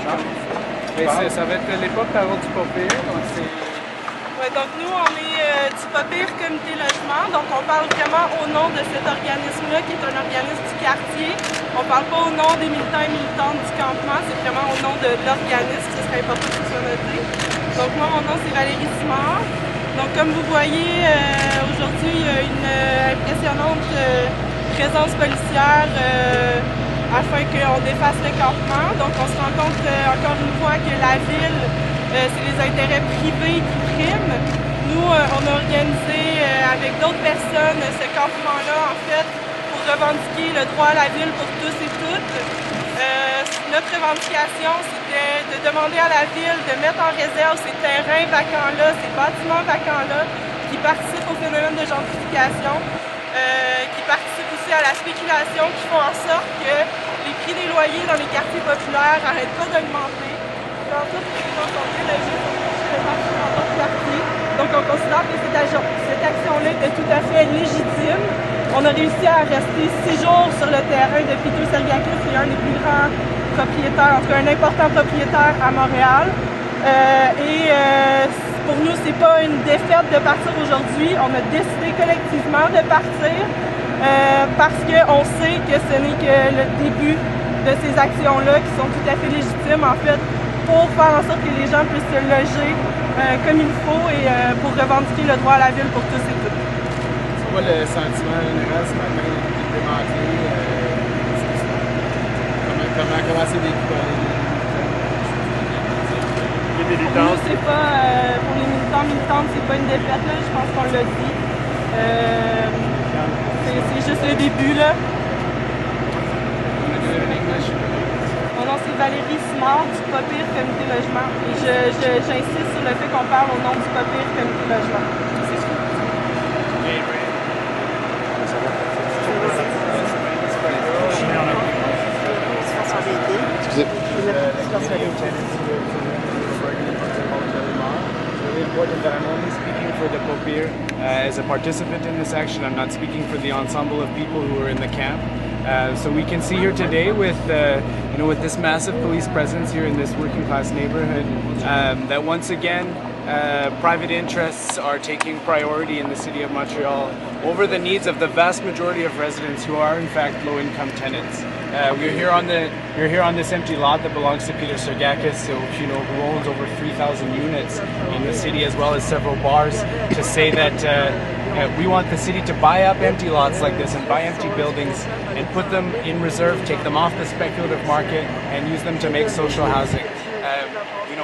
Ça va être les porte-parole du POPIR. Ouais, donc nous, on est du POPIR Comité Logement, donc on parle vraiment au nom de cet organisme-là, qui est un organisme du quartier. On ne parle pas au nom des militants et militantes du campement, c'est vraiment au nom de l'organisme, ce serait important que ce soit noté. Donc moi, mon nom, c'est Valérie Simard. Donc comme vous voyez, aujourd'hui, il y a une impressionnante présence policière afin qu'on défasse le campement. Donc on se rend compte encore une fois que la ville, c'est les intérêts privés qui priment. Nous, on a organisé avec d'autres personnes ce campement-là, en fait, pour revendiquer le droit à la ville pour tous et toutes. Notre revendication, c'était de demander à la ville de mettre en réserve ces terrains vacants-là, ces bâtiments vacants-là, qui participent au phénomène de gentrification, qui participent aussi à la spéculation, qui font en sorte que les prix des loyers dans les quartiers populaires n'arrêtent pas d'augmenter. En tout, les gens sont bien logés partout dans d'autres quartiers. Donc on considère que cette action-là était tout à fait légitime. On a réussi à rester 6 jours sur le terrain de Peter Sergakis, qui est un des plus grands propriétaires, en tout cas un important propriétaire à Montréal. Pour nous, c'est pas une défaite de partir aujourd'hui. On a décidé collectivement de partir parce qu'on sait que ce n'est que le début de ces actions-là qui sont tout à fait légitimes, en fait, pour faire en sorte que les gens puissent se loger comme il faut et pour revendiquer le droit à la ville pour tous et toutes. C'est quoi le sentiment général ce matin de démanteler? Comment c'est vécu par les militants? Pour nous, c'est pas, pour les militantes, c'est pas une défaite, là, je pense qu'on l'a dit. C'est juste le début, là. Mon nom, c'est Valérie Simard du POPIR Comité Logement. Et j'insiste sur le fait qu'on parle au nom du POPIR Comité Logement. It's really important that I'm only speaking for the POPIR as a participant in this action. I'm not speaking for the ensemble of people who are in the camp. So we can see here today with with this massive police presence here in this working class neighborhood that once again private interests are taking priority in the city of Montreal over the needs of the vast majority of residents who are in fact low-income tenants. We're here on this empty lot that belongs to Peter Sergakis, who owns over 3,000 units in the city, as well as several bars, to say that we want the city to buy up empty lots like this and buy empty buildings and put them in reserve, take them off the speculative market, and use them to make social housing.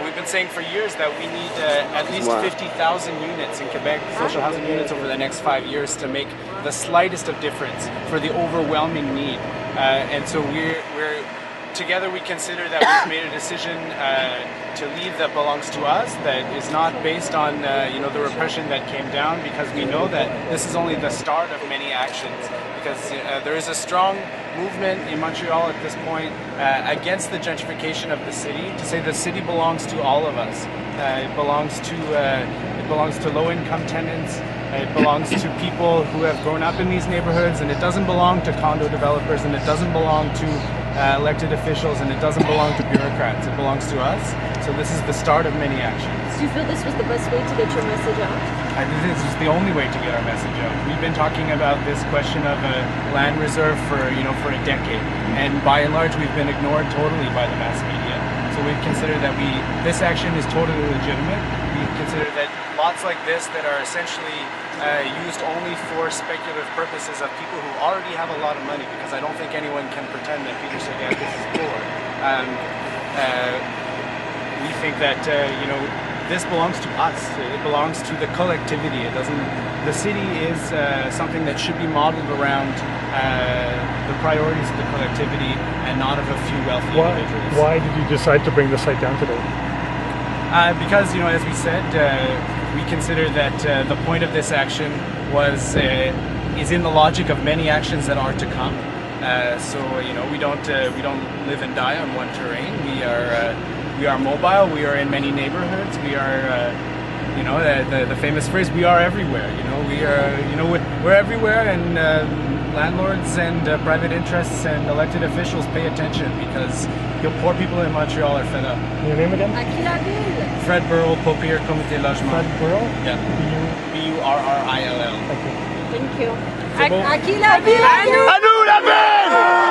We've been saying for years that we need at least 50,000 units in Quebec, social housing units, over the next 5 years to make the slightest of difference for the overwhelming need. And so together we consider that we've made a decision to leave that belongs to us, that is not based on the repression that came down, because we know that this is only the start of many actions, because there is a strong movement in Montreal at this point against the gentrification of the city, to say the city belongs to all of us. It belongs to low-income tenants. It belongs to people who have grown up in these neighborhoods, and it doesn't belong to condo developers, and it doesn't belong to elected officials, and it doesn't belong to bureaucrats. It belongs to us. So this is the start of many actions. Do you feel this was the best way to get your message out? I think this is the only way to get our message out. We've been talking about this question of a land reserve for a decade, and by and large we've been ignored totally by the mass media. So we consider that this action is totally legitimate. We consider that lots like this that are essentially used only for speculative purposes of people who already have a lot of money, because I don't think anyone can pretend that Peter Sergakis is poor. We think that this belongs to us. It belongs to the collectivity. It doesn't. The city is something that should be modeled around the priorities of the collectivity and not of a few wealthy individuals. Why did you decide to bring the site down today? Because as we said, we consider that the point of this action is in the logic of many actions that are to come. So we don't live and die on one terrain. We are mobile. We are in many neighborhoods. We are the famous phrase, "We are everywhere." We're everywhere, and landlords and private interests and elected officials pay attention because the poor people in Montreal are fed up. Your name again? À qui la ville? Fred Burrell, POPIR, Comité Logement. Fred Burrell? Yeah. B-U. B-U-R-R-I-L-L. Okay. Thank you. C'est beau. À qui la ville? À nous la ville!